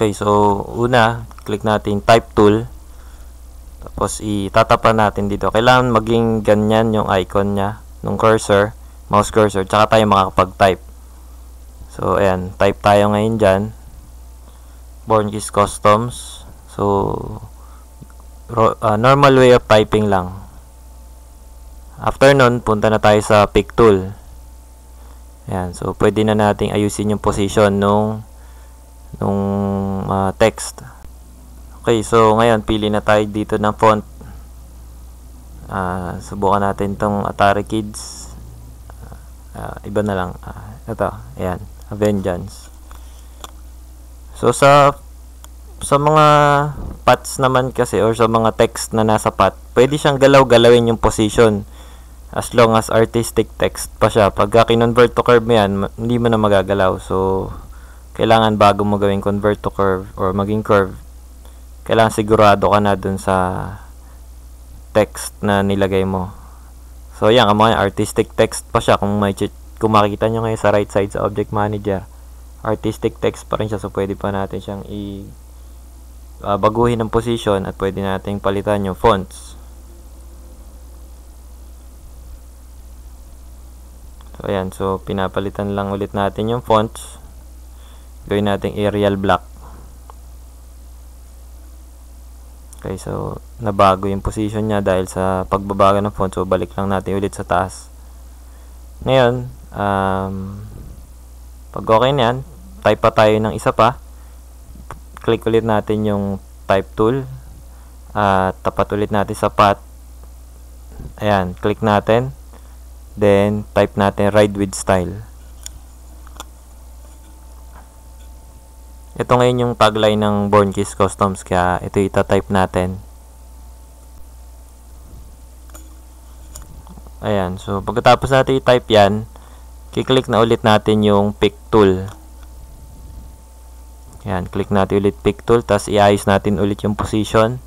Okay, so una, click natin type tool. Tapos itatapan natin dito. Kailangan maging ganyan yung icon niya ng cursor, mouse cursor, tsaka tayo makakapag-type. So ayan, type tayo ngayon dyan. Bornkeys Customs. So normal way of typing lang. After nun, punta na tayo sa pick tool. Ayan, so pwede na nating ayusin yung position nung text. Okay, so ngayon pili na tayo dito ng font. Subukan natin tong Atari Kids. Iba na lang. Ito, ayan, Vengeance. So sa mga paths naman kasi, or sa mga text na nasa path, pwede siyang galaw-galawin yung position as long as artistic text pa siya. Pagka kinonvert to curve mo yan, hindi mo na magagalaw. So kailangan bago mo gawing convert to curve or maging curve, kailangan sigurado ka na dun sa text na nilagay mo. So yan, ang mga artistic text pa siya. Kung makikita nyo ngayon sa right side sa Object Manager, artistic text pa rin siya. So pwede pa natin siyang baguhin ng position at pwede nating palitan yung fonts. So ayan, so pinapalitan lang ulit natin yung fonts. Gawin natin Arial Black. Okay, so nabago yung position niya dahil sa pagbabago ng font. So balik lang natin ulit sa taas. Ngayon, pag okay na yan, type pa tayo ng isa pa. Click ulit natin yung type tool. Tapat ulit natin sa path. Ayan, click natin. Then type natin ride with style. Ito ngayon yung tagline ng Bornkeys Customs, kaya ito ita-type natin. Ayan, so pagkatapos natin i-type yan, kiklik na ulit natin yung pick tool. Ayan, click natin ulit pick tool, tapos iayos natin ulit yung position.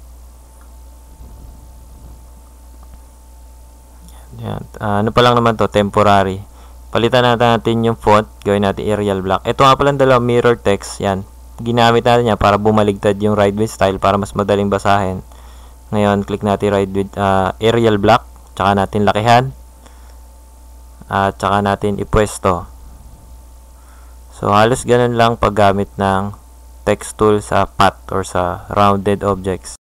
Ayan, ano pa lang naman to, temporary. Palitan natin yung font, gawin natin Arial Black. Ito nga pala dalawang mirror text, yan. Ginamit natin yan para bumaligtad yung ride with style para mas madaling basahin. Ngayon, click natin ride with Arial Black, tsaka natin lakihan, at tsaka natin ipwesto. So halos ganun lang paggamit ng text tool sa path or sa rounded objects.